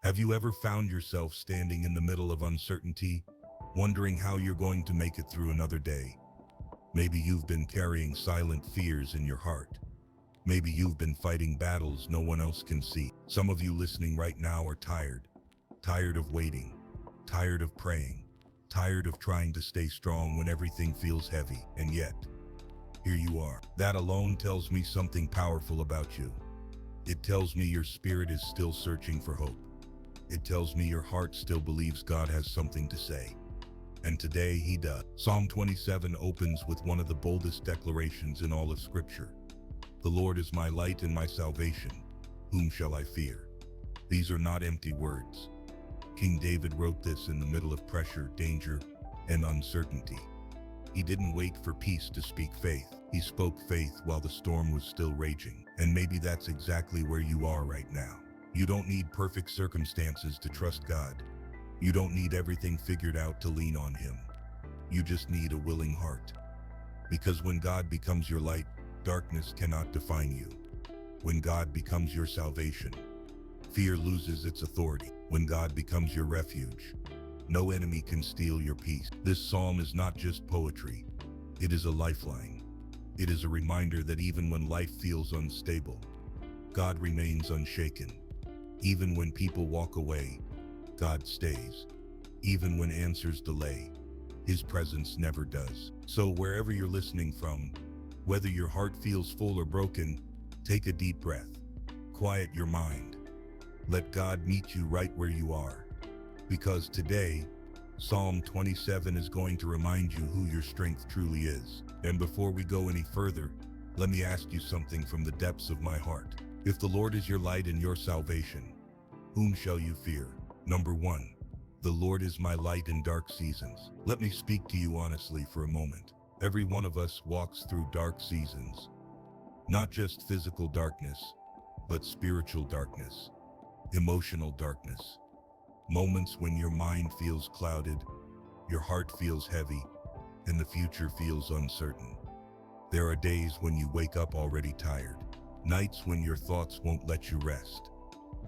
Have you ever found yourself standing in the middle of uncertainty, wondering how you're going to make it through another day? Maybe you've been carrying silent fears in your heart. Maybe you've been fighting battles no one else can see. Some of you listening right now are tired. Tired of waiting. Tired of praying. Tired of trying to stay strong when everything feels heavy. And yet, here you are. That alone tells me something powerful about you. It tells me your spirit is still searching for hope. It tells me your heart still believes God has something to say. And today he does. Psalm 27 opens with one of the boldest declarations in all of Scripture. The Lord is my light and my salvation. Whom shall I fear? These are not empty words. King David wrote this in the middle of pressure, danger, and uncertainty. He didn't wait for peace to speak faith. He spoke faith while the storm was still raging. And maybe that's exactly where you are right now. You don't need perfect circumstances to trust God. You don't need everything figured out to lean on Him. You just need a willing heart. Because when God becomes your light, darkness cannot define you. When God becomes your salvation, fear loses its authority. When God becomes your refuge, no enemy can steal your peace. This psalm is not just poetry. It is a lifeline. It is a reminder that even when life feels unstable, God remains unshaken. Even when people walk away, God stays. Even when answers delay, His presence never does. So wherever you're listening from, whether your heart feels full or broken, take a deep breath. Quiet your mind. Let God meet you right where you are. Because today, Psalm 27 is going to remind you who your strength truly is. And before we go any further, let me ask you something from the depths of my heart. If the Lord is your light and your salvation, whom shall you fear? Number 1. The Lord is my light in dark seasons. Let me speak to you honestly for a moment. Every one of us walks through dark seasons. Not just physical darkness, but spiritual darkness, emotional darkness. Moments when your mind feels clouded, your heart feels heavy, and the future feels uncertain. There are days when you wake up already tired, nights when your thoughts won't let you rest,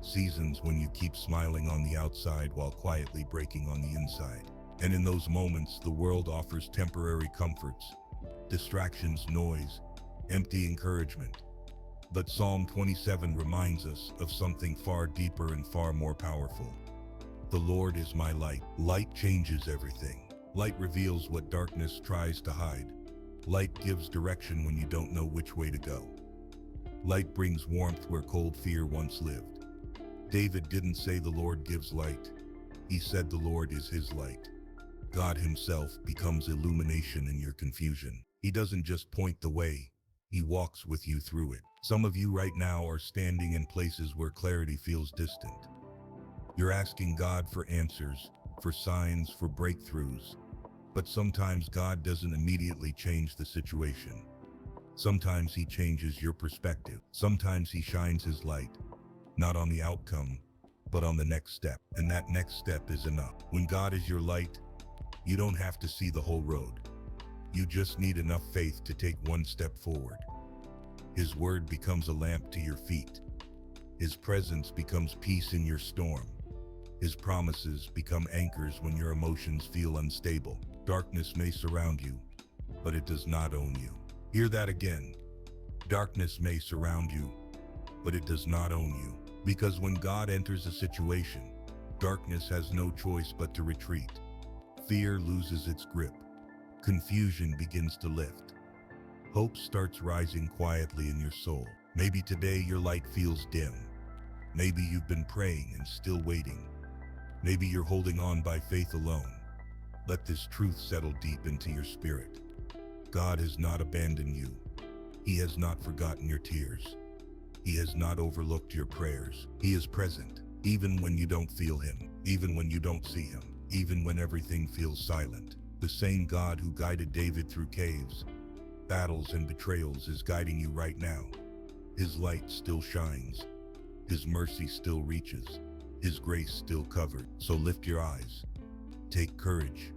seasons when you keep smiling on the outside while quietly breaking on the inside. And in those moments, the world offers temporary comforts, distractions, noise, empty encouragement. But Psalm 27 reminds us of something far deeper and far more powerful. The Lord is my light. Light changes everything. Light reveals what darkness tries to hide. Light gives direction when you don't know which way to go. Light brings warmth where cold fear once lived. David didn't say the Lord gives light. He said the Lord is his light. God Himself becomes illumination in your confusion. He doesn't just point the way, He walks with you through it. Some of you right now are standing in places where clarity feels distant. You're asking God for answers, for signs, for breakthroughs. But sometimes God doesn't immediately change the situation. Sometimes He changes your perspective. Sometimes He shines His light, not on the outcome, but on the next step. And that next step is enough. When God is your light, you don't have to see the whole road. You just need enough faith to take one step forward. His word becomes a lamp to your feet. His presence becomes peace in your storm. His promises become anchors when your emotions feel unstable. Darkness may surround you, but it does not own you. Hear that again. Darkness may surround you, but it does not own you. Because when God enters a situation, darkness has no choice but to retreat. Fear loses its grip. Confusion begins to lift. Hope starts rising quietly in your soul. Maybe today your light feels dim. Maybe you've been praying and still waiting. Maybe you're holding on by faith alone. Let this truth settle deep into your spirit. God has not abandoned you. He has not forgotten your tears. He has not overlooked your prayers. He is present, even when you don't feel Him, even when you don't see Him, even when everything feels silent. The same God who guided David through caves, battles, and betrayals is guiding you right now. His light still shines. His mercy still reaches. His grace still covered. So lift your eyes. Take courage.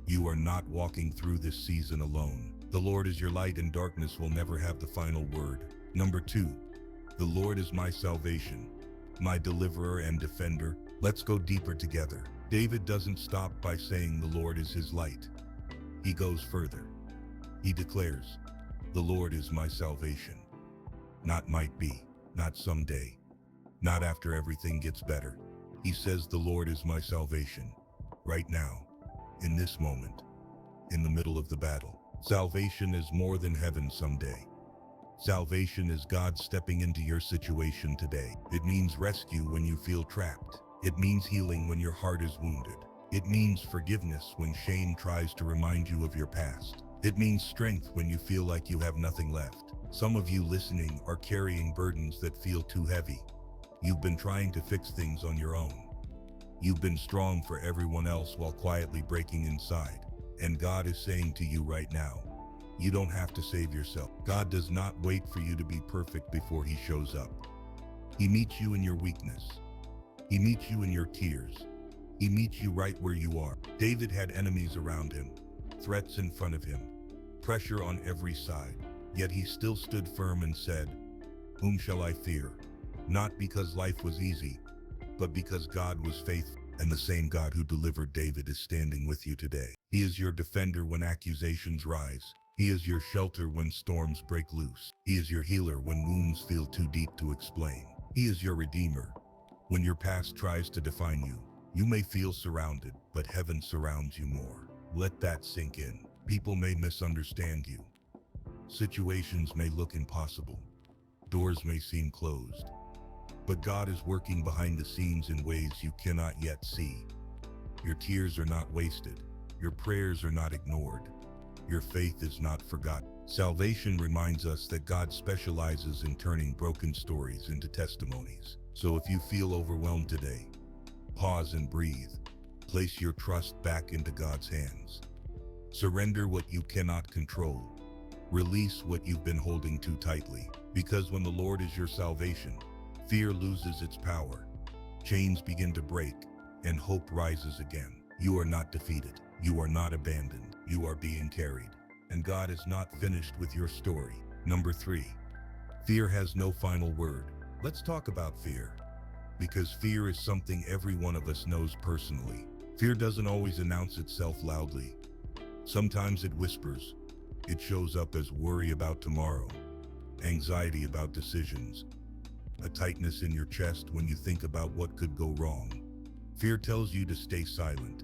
You are not walking through this season alone. The Lord is your light, and darkness will never have the final word. Number 2. The Lord is my salvation. my deliverer and defender. Let's go deeper together. David doesn't stop by saying the Lord is his light. He goes further. He declares, the Lord is my salvation. Not might be, not someday, not after everything gets better. He says the Lord is my salvation. Right now, in this moment, in the middle of the battle. Salvation is more than heaven someday. Salvation is God stepping into your situation today. It means rescue when you feel trapped. It means healing when your heart is wounded. It means forgiveness when shame tries to remind you of your past. It means strength when you feel like you have nothing left. Some of you listening are carrying burdens that feel too heavy. You've been trying to fix things on your own. You've been strong for everyone else while quietly breaking inside. And God is saying to you right now, you don't have to save yourself. God does not wait for you to be perfect before he shows up. He meets you in your weakness. He meets you in your tears. He meets you right where you are. David had enemies around him, threats in front of him, pressure on every side. Yet he still stood firm and said, whom shall I fear? Not because life was easy, but because God was faithful. And the same God who delivered David is standing with you today. He is your defender when accusations rise. He is your shelter when storms break loose. He is your healer when wounds feel too deep to explain. He is your redeemer when your past tries to define you. You may feel surrounded, but heaven surrounds you more. Let that sink in. People may misunderstand you. Situations may look impossible. Doors may seem closed. But God is working behind the scenes in ways you cannot yet see. Your tears are not wasted. Your prayers are not ignored. Your faith is not forgotten. Salvation reminds us that God specializes in turning broken stories into testimonies. So if you feel overwhelmed today, pause and breathe. Place your trust back into God's hands. Surrender what you cannot control. Release what you've been holding too tightly. Because when the Lord is your salvation, fear loses its power, chains begin to break, and hope rises again. You are not defeated. You are not abandoned. You are being carried. And God is not finished with your story. Number 3, fear has no final word. Let's talk about fear. Because fear is something every one of us knows personally. Fear doesn't always announce itself loudly. Sometimes it whispers. It shows up as worry about tomorrow, anxiety about decisions, a tightness in your chest when you think about what could go wrong. Fear tells you to stay silent,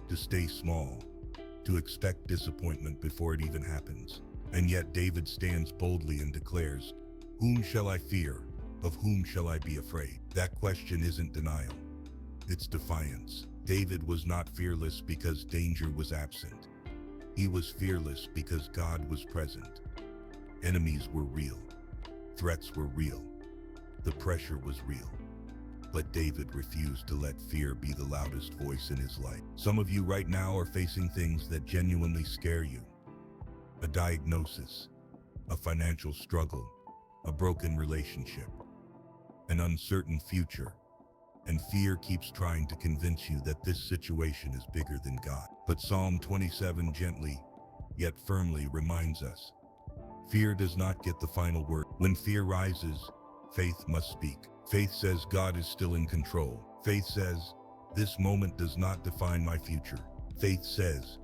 to stay small, to expect disappointment before it even happens. And yet David stands boldly and declares, whom shall I fear? Of whom shall I be afraid? That question isn't denial. It's defiance. David was not fearless because danger was absent. He was fearless because God was present. Enemies were real. Threats were real. The pressure was real. But David refused to let fear be the loudest voice in his life. Some of you right now are facing things that genuinely scare you. A diagnosis, a financial struggle, a broken relationship, an uncertain future. And fear keeps trying to convince you that this situation is bigger than God. But Psalm 27 gently, yet firmly reminds us, fear does not get the final word. When fear rises, faith must speak. Faith says God is still in control. Faith says, this moment does not define my future. Faith says,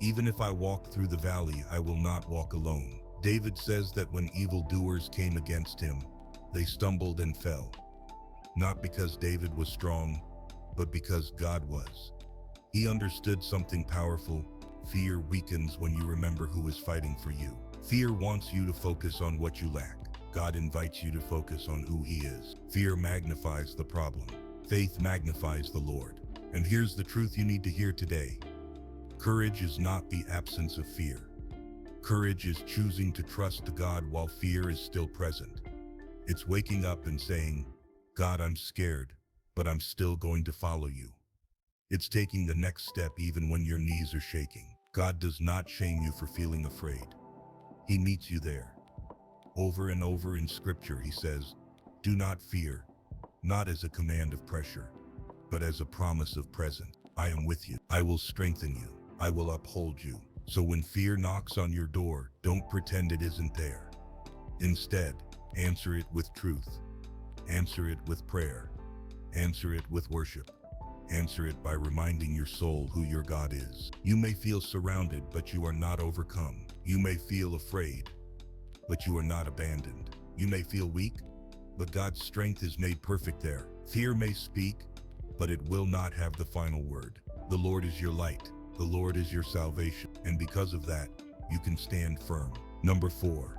even if I walk through the valley, I will not walk alone. David says that when evildoers came against him, they stumbled and fell. Not because David was strong, but because God was. He understood something powerful. Fear weakens when you remember who is fighting for you. Fear wants you to focus on what you lack. God invites you to focus on who he is. Fear magnifies the problem. Faith magnifies the Lord. And here's the truth you need to hear today. Courage is not the absence of fear. Courage is choosing to trust God while fear is still present. It's waking up and saying, God, I'm scared, but I'm still going to follow you. It's taking the next step even when your knees are shaking. God does not shame you for feeling afraid. He meets you there. Over and over in Scripture, he says, do not fear, not as a command of pressure, but as a promise of presence. I am with you. I will strengthen you. I will uphold you. So when fear knocks on your door, don't pretend it isn't there. Instead, answer it with truth. Answer it with prayer. Answer it with worship. Answer it by reminding your soul who your God is. You may feel surrounded, but you are not overcome. You may feel afraid, but you are not abandoned. You may feel weak, but God's strength is made perfect there. Fear may speak, but it will not have the final word. The Lord is your light. The Lord is your salvation. And because of that, you can stand firm. Number 4.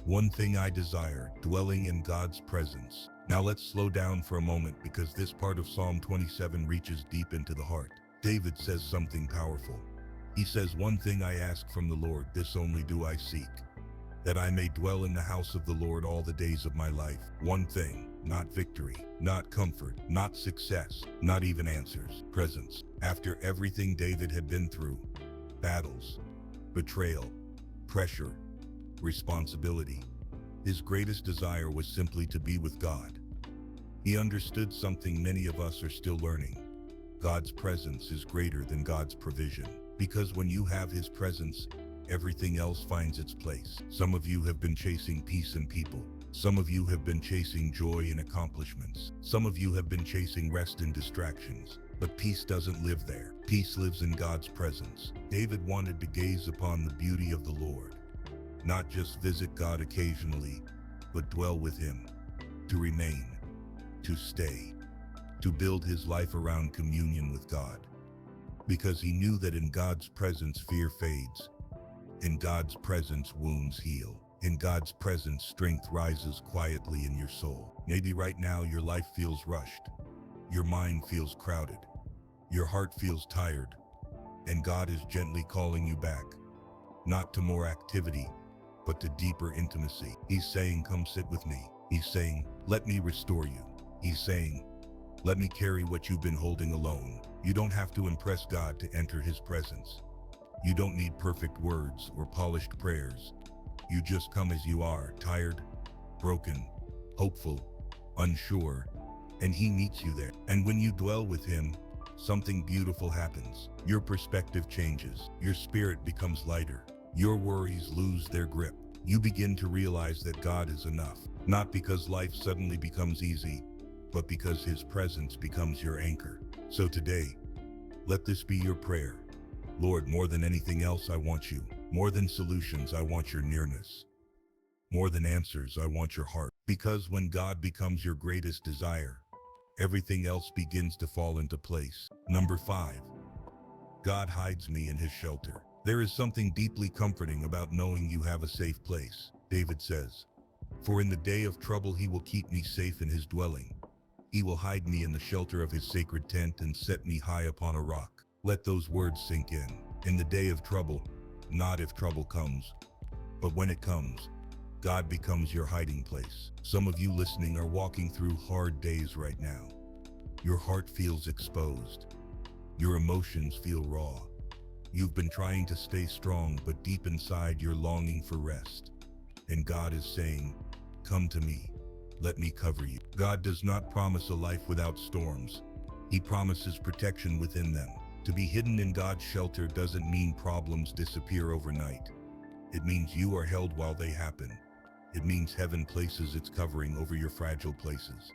One thing I desire, dwelling in God's presence. Now let's slow down for a moment because this part of Psalm 27 reaches deep into the heart. David says something powerful. He says, "One thing I ask from the Lord, this only do I seek, that I may dwell in the house of the Lord all the days of my life." One thing, not victory, not comfort, not success, not even answers, presence. After everything David had been through, battles, betrayal, pressure, responsibility, his greatest desire was simply to be with God. He understood something many of us are still learning. God's presence is greater than God's provision. Because when you have His presence, everything else finds its place. Some of you have been chasing peace and people. Some of you have been chasing joy and accomplishments. Some of you have been chasing rest and distractions. But peace doesn't live there. Peace lives in God's presence. David wanted to gaze upon the beauty of the Lord. Not just visit God occasionally, but dwell with Him. To remain, to stay, to build his life around communion with God. Because he knew that in God's presence fear fades. In God's presence wounds heal. In God's presence strength rises quietly in your soul. Maybe right now your life feels rushed. Your mind feels crowded. Your heart feels tired. And God is gently calling you back. Not to more activity, but to deeper intimacy. He's saying, "Come sit with me." He's saying, "Let me restore you." He's saying, "Let me carry what you've been holding alone." You don't have to impress God to enter his presence. You don't need perfect words or polished prayers. You just come as you are, tired, broken, hopeful, unsure, and he meets you there. And when you dwell with him, something beautiful happens. Your perspective changes. Your spirit becomes lighter. Your worries lose their grip. You begin to realize that God is enough. Not because life suddenly becomes easy, but because his presence becomes your anchor. So today, let this be your prayer. Lord, more than anything else, I want you. More than solutions, I want your nearness. More than answers, I want your heart. Because when God becomes your greatest desire, everything else begins to fall into place. Number 5, God hides me in his shelter. There is something deeply comforting about knowing you have a safe place. David says, "For in the day of trouble he will keep me safe in his dwelling. He will hide me in the shelter of his sacred tent and set me high upon a rock." Let those words sink in. In the day of trouble, not if trouble comes, but when it comes, God becomes your hiding place. Some of you listening are walking through hard days right now. Your heart feels exposed. Your emotions feel raw. You've been trying to stay strong, but deep inside you're longing for rest. And God is saying, "Come to me. Let me cover you." God does not promise a life without storms. He promises protection within them. To be hidden in God's shelter doesn't mean problems disappear overnight. It means you are held while they happen. It means heaven places its covering over your fragile places.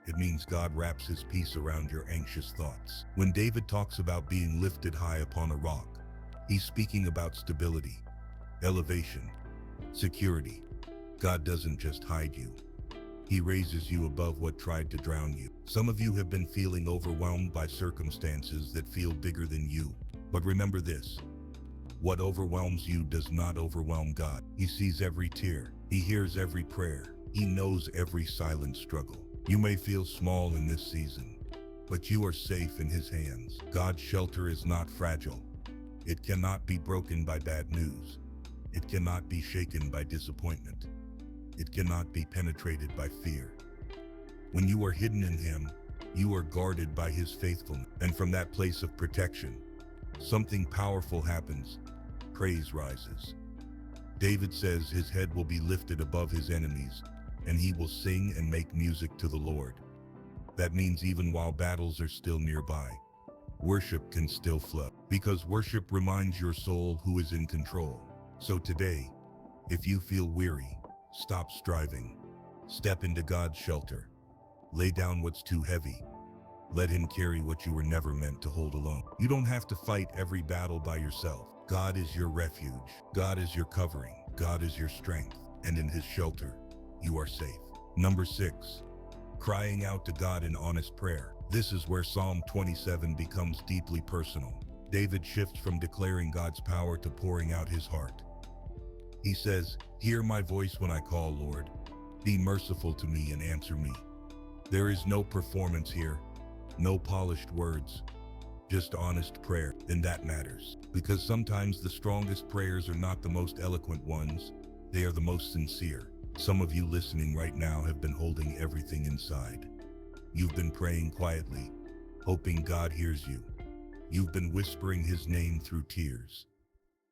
It means God wraps his peace around your anxious thoughts. When David talks about being lifted high upon a rock, he's speaking about stability, elevation, security. God doesn't just hide you. He raises you above what tried to drown you. Some of you have been feeling overwhelmed by circumstances that feel bigger than you. But remember this: what overwhelms you does not overwhelm God. He sees every tear. He hears every prayer. He knows every silent struggle. You may feel small in this season, but you are safe in his hands. God's shelter is not fragile. It cannot be broken by bad news. It cannot be shaken by disappointment. It cannot be penetrated by fear. When you are hidden in him, you are guarded by his faithfulness. And from that place of protection, something powerful happens. Praise rises. David says his head will be lifted above his enemies, and he will sing and make music to the Lord. That means even while battles are still nearby, worship can still flow. Because worship reminds your soul who is in control. So today, if you feel weary, stop striving. Step into God's shelter. Lay down what's too heavy Let him carry what you were never meant to hold alone. You don't have to fight every battle by yourself. God is your refuge. God is your covering. God is your strength. And in his shelter, you are safe. Number 6, crying out to God in honest prayer. This is where Psalm 27 becomes deeply personal. David shifts from declaring God's power to pouring out his heart. He says, "Hear my voice when I call, Lord. Be merciful to me and answer me." There is no performance here, no polished words, just honest prayer. And that matters, because sometimes the strongest prayers are not the most eloquent ones, they are the most sincere. Some of you listening right now have been holding everything inside. You've been praying quietly, hoping God hears you. You've been whispering his name through tears.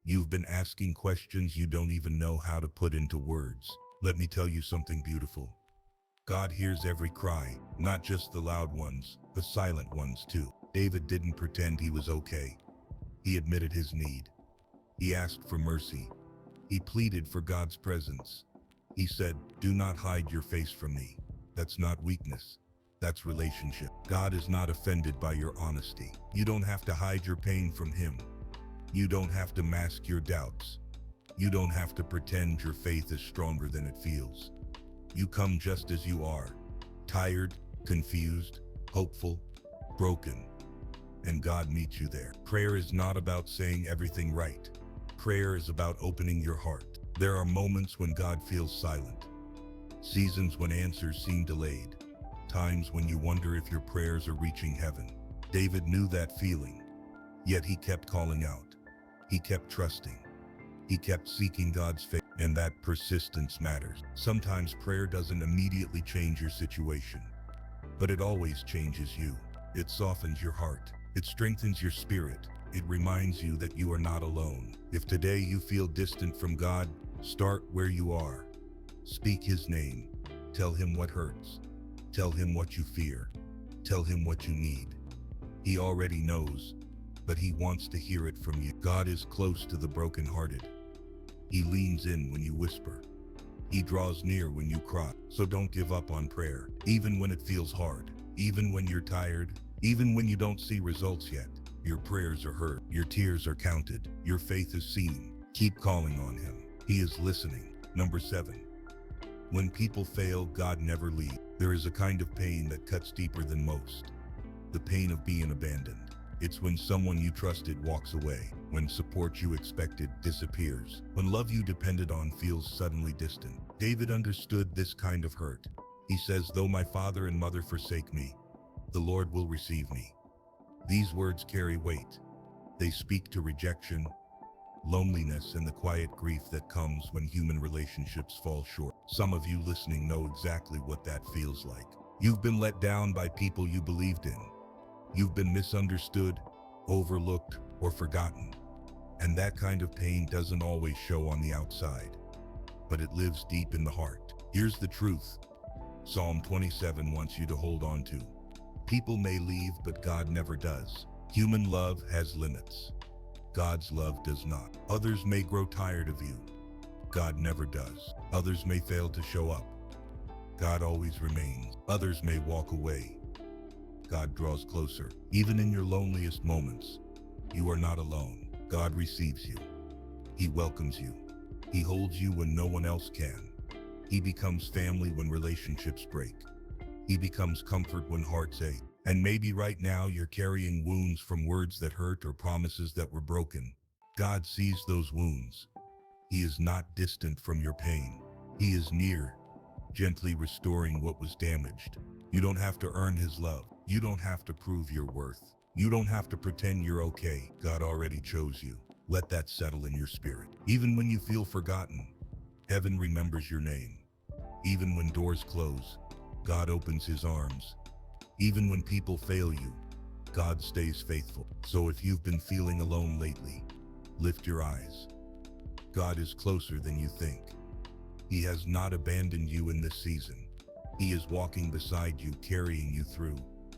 You've been asking questions you don't even know how to put into words. Let me tell you something beautiful. God hears every cry, not just the loud ones, the silent ones too. David didn't pretend he was okay. He admitted his need. He asked for mercy. He pleaded for God's presence. He said, "Do not hide your face from me." That's not weakness. That's relationship. God is not offended by your honesty. You don't have to hide your pain from him. You don't have to mask your doubts. You don't have to pretend your faith is stronger than it feels. You come just as you are, tired, confused, hopeful, broken, and God meets you there. Prayer is not about saying everything right. Prayer is about opening your heart. There are moments when God feels silent, seasons when answers seem delayed, times when you wonder if your prayers are reaching heaven. David knew that feeling, yet he kept calling out. He kept trusting. He kept seeking God's face, and that persistence matters. Sometimes prayer doesn't immediately change your situation, but it always changes you. It softens your heart. It strengthens your spirit. It reminds you that you are not alone. If today you feel distant from God, start where you are. Speak his name. Tell him what hurts. Tell him what you fear. Tell him what you need. He already knows, but he wants to hear it from you. God is close to the brokenhearted. He leans in when you whisper. He draws near when you cry. So don't give up on prayer, even when it feels hard, even when you're tired, even when you don't see results yet. Your prayers are heard. Your tears are counted. Your faith is seen. Keep calling on him. He is listening. Number 7. When people fail, God never leaves. There is a kind of pain that cuts deeper than most. The pain of being abandoned. It's when someone you trusted walks away, when support you expected disappears, when love you depended on feels suddenly distant. David understood this kind of hurt. He says, "Though my father and mother forsake me, the Lord will receive me." These words carry weight. They speak to rejection, loneliness, and the quiet grief that comes when human relationships fall short. Some of you listening know exactly what that feels like. You've been let down by people you believed in. You've been misunderstood, overlooked, or forgotten. And that kind of pain doesn't always show on the outside, but it lives deep in the heart. Here's the truth. Psalm 27 wants you to hold on to. People may leave, but God never does. Human love has limits. God's love does not. Others may grow tired of you. God never does. Others may fail to show up. God always remains. Others may walk away. God draws closer. Even in your loneliest moments, you are not alone. God receives you. He welcomes you. He holds you when no one else can. He becomes family when relationships break. He becomes comfort when hearts ache. And maybe right now you're carrying wounds from words that hurt or promises that were broken. God sees those wounds. He is not distant from your pain. He is near, gently restoring what was damaged. You don't have to earn his love. You don't have to prove your worth. You don't have to pretend you're okay. God already chose you. Let that settle in your spirit. Even when you feel forgotten, heaven remembers your name. Even when doors close, God opens his arms. Even when people fail you, God stays faithful. So if you've been feeling alone lately, lift your eyes. God is closer than you think. He has not abandoned you in this season. He is walking beside you, carrying you through,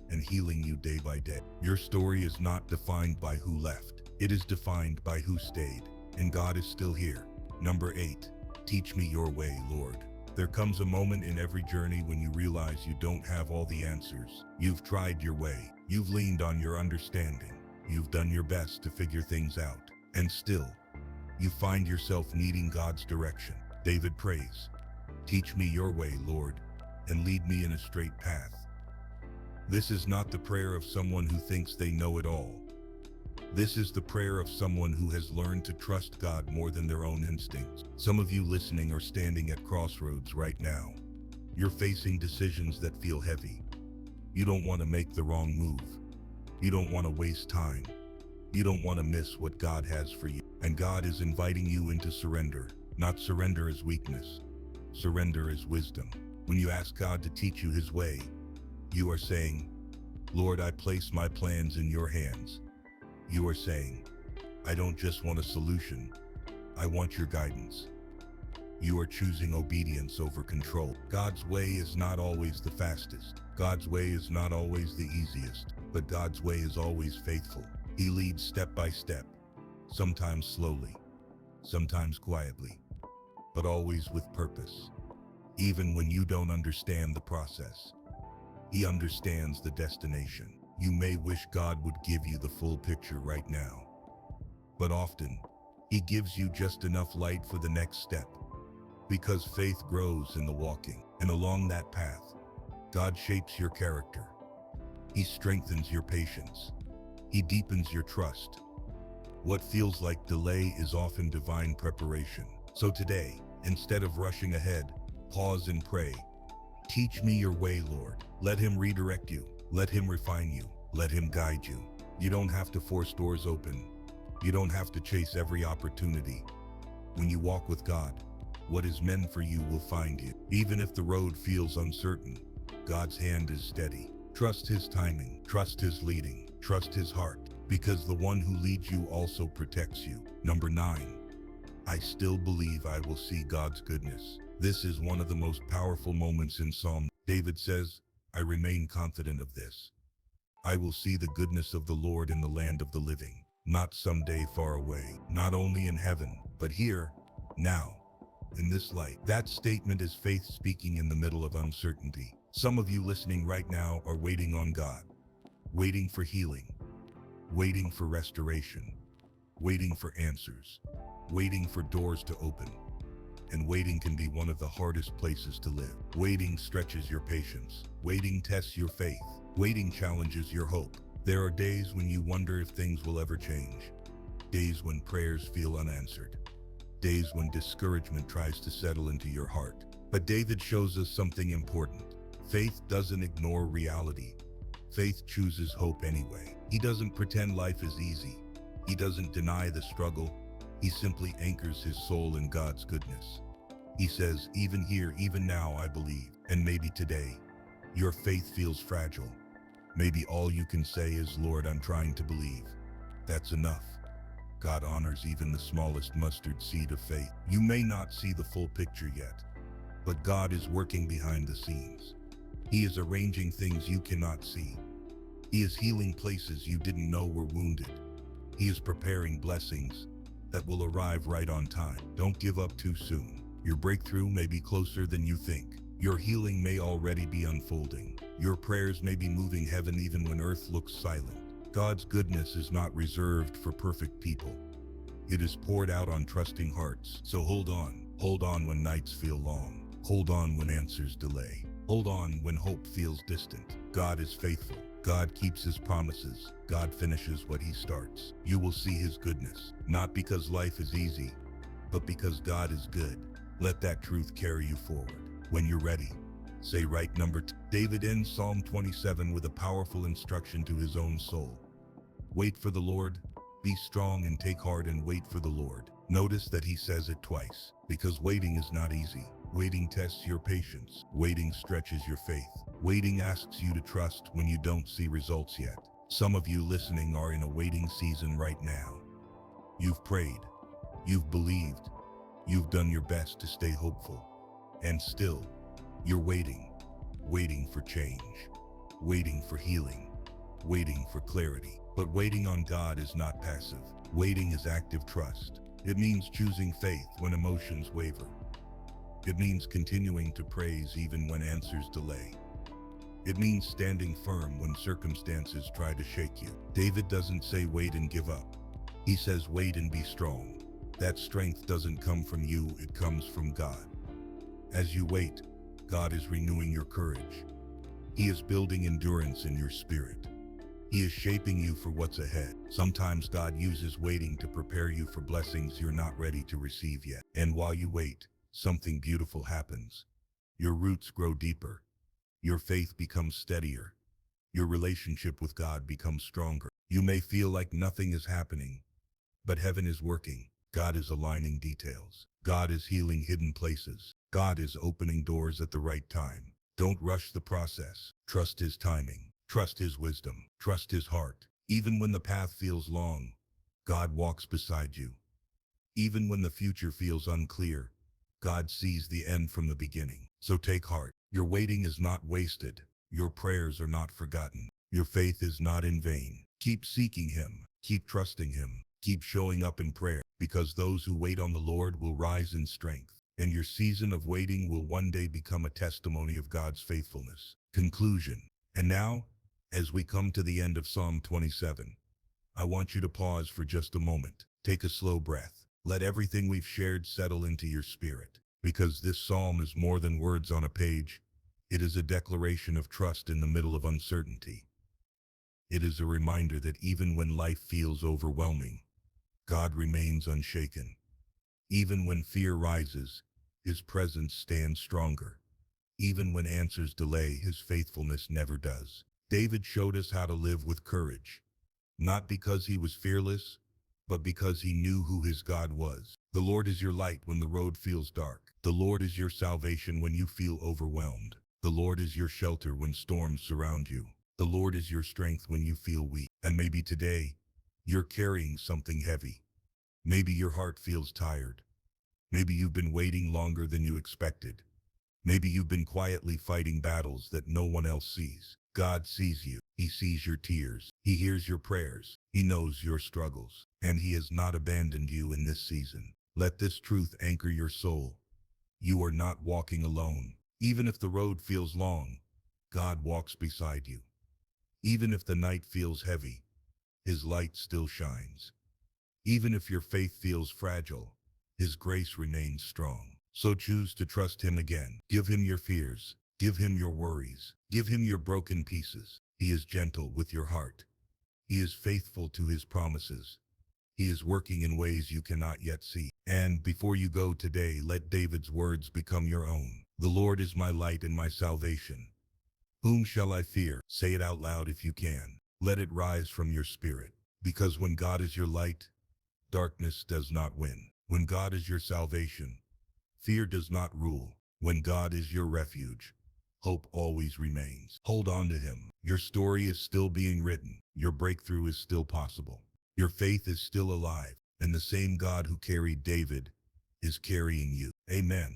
and healing you day by day. Your story is not defined by who left. It is defined by who stayed, and God is still here. Number 8, teach me your way, Lord. There comes a moment in every journey when you realize you don't have all the answers. You've tried your way. You've leaned on your understanding. You've done your best to figure things out. And still, you find yourself needing God's direction. David prays, "Teach me your way, Lord, and lead me in a straight path." This is not the prayer of someone who thinks they know it all. This is the prayer of someone who has learned to trust God more than their own instincts. Some of you listening are standing at crossroads right now. You're facing decisions that feel heavy. You don't want to make the wrong move. You don't want to waste time. You don't want to miss what God has for you. And God is inviting you into surrender. Not surrender as weakness. Surrender as wisdom. When you ask God to teach you his way, you are saying, "Lord, I place my plans in your hands." You are saying, "I don't just want a solution, I want your guidance." You are choosing obedience over control. God's way is not always the fastest. God's way is not always the easiest, but God's way is always faithful. He leads step by step, sometimes slowly, sometimes quietly, but always with purpose. Even when you don't understand the process, he understands the destination. You may wish God would give you the full picture right now, but often he gives you just enough light for the next step, because faith grows in the walking. And along that path, God shapes your character. He strengthens your patience. He deepens your trust. What feels like delay is often divine preparation. So today, instead of rushing ahead, pause and pray. Teach me your way, Lord. Let him redirect you. Let him refine you. Let him guide you. You don't have to force doors open. You don't have to chase every opportunity. When you walk with God, what is meant for you will find you. Even if the road feels uncertain, God's hand is steady. Trust his timing. Trust his leading. Trust his heart, because the one who leads you also protects you. Number 9. I still believe I will see God's goodness. This is one of the most powerful moments in Psalm. David says, "I remain confident of this. I will see the goodness of the Lord in the land of the living." Not someday far away, not only in heaven, but here, now, in this light. That statement is faith speaking in the middle of uncertainty. Some of you listening right now are waiting on God, waiting for healing, waiting for restoration, waiting for answers, waiting for doors to open. And waiting can be one of the hardest places to live. Waiting stretches your patience. Waiting tests your faith. Waiting challenges your hope. There are days when you wonder if things will ever change. Days when prayers feel unanswered. Days when discouragement tries to settle into your heart. But David shows us something important. Faith doesn't ignore reality. Faith chooses hope anyway. He doesn't pretend life is easy. He doesn't deny the struggle. He simply anchors his soul in God's goodness. He says, "Even here, even now, I believe." And maybe today, your faith feels fragile. Maybe all you can say is, "Lord, I'm trying to believe." That's enough. God honors even the smallest mustard seed of faith. You may not see the full picture yet, but God is working behind the scenes. He is arranging things you cannot see. He is healing places you didn't know were wounded. He is preparing blessings that will arrive right on time. Don't give up too soon. Your breakthrough may be closer than you think. Your healing may already be unfolding. Your prayers may be moving heaven even when earth looks silent. God's goodness is not reserved for perfect people. It is poured out on trusting hearts. So hold on. Hold on when nights feel long. Hold on when answers delay. Hold on when hope feels distant. God is faithful. God keeps his promises. God finishes what he starts. You will see his goodness, not because life is easy, but because God is good. Let that truth carry you forward. When you're ready, say right number 2. David ends Psalm 27 with a powerful instruction to his own soul. Wait for the Lord. Be strong and take heart and wait for the Lord. Notice that he says it twice, because waiting is not easy. Waiting tests your patience. Waiting stretches your faith. Waiting asks you to trust when you don't see results yet. Some of you listening are in a waiting season right now. You've prayed. You've believed. You've done your best to stay hopeful. And still, you're waiting. Waiting for change. Waiting for healing. Waiting for clarity. But waiting on God is not passive. Waiting is active trust. It means choosing faith when emotions waver. It means continuing to praise even when answers delay. It means standing firm when circumstances try to shake you. David doesn't say wait and give up. He says wait and be strong. That strength doesn't come from you, it comes from God. As you wait, God is renewing your courage. He is building endurance in your spirit. He is shaping you for what's ahead. Sometimes God uses waiting to prepare you for blessings you're not ready to receive yet. And while you wait, something beautiful happens. Your roots grow deeper. Your faith becomes steadier. Your relationship with God becomes stronger. You may feel like nothing is happening, but heaven is working. God is aligning details. God is healing hidden places. God is opening doors at the right time. Don't rush the process. Trust His timing. Trust His wisdom. Trust His heart. Even when the path feels long, God walks beside you. Even when the future feels unclear, God sees the end from the beginning. So take heart. Your waiting is not wasted. Your prayers are not forgotten. Your faith is not in vain. Keep seeking Him. Keep trusting Him. Keep showing up in prayer, because those who wait on the Lord will rise in strength, and your season of waiting will one day become a testimony of God's faithfulness. Conclusion. And now, as we come to the end of Psalm 27, I want you to pause for just a moment. Take a slow breath. Let everything we've shared settle into your spirit, because this psalm is more than words on a page. It is a declaration of trust in the middle of uncertainty. It is a reminder that even when life feels overwhelming, God remains unshaken. Even when fear rises, His presence stands stronger. Even when answers delay, His faithfulness never does. David showed us how to live with courage, not because he was fearless, but because he knew who his God was. The Lord is your light when the road feels dark. The Lord is your salvation when you feel overwhelmed. The Lord is your shelter when storms surround you. The Lord is your strength when you feel weak. And maybe today, you're carrying something heavy. Maybe your heart feels tired. Maybe you've been waiting longer than you expected. Maybe you've been quietly fighting battles that no one else sees. God sees you. He sees your tears. He hears your prayers. He knows your struggles. And He has not abandoned you in this season. Let this truth anchor your soul. You are not walking alone. Even if the road feels long, God walks beside you. Even if the night feels heavy, His light still shines. Even if your faith feels fragile, His grace remains strong. So choose to trust Him again. Give Him your fears. Give Him your worries. Give Him your broken pieces. He is gentle with your heart. He is faithful to His promises. He is working in ways you cannot yet see. And before you go today, let David's words become your own. The Lord is my light and my salvation. Whom shall I fear? Say it out loud if you can. Let it rise from your spirit. Because when God is your light, darkness does not win. When God is your salvation, fear does not rule. When God is your refuge, hope always remains. Hold on to Him. Your story is still being written. Your breakthrough is still possible. Your faith is still alive. And the same God who carried David is carrying you. Amen.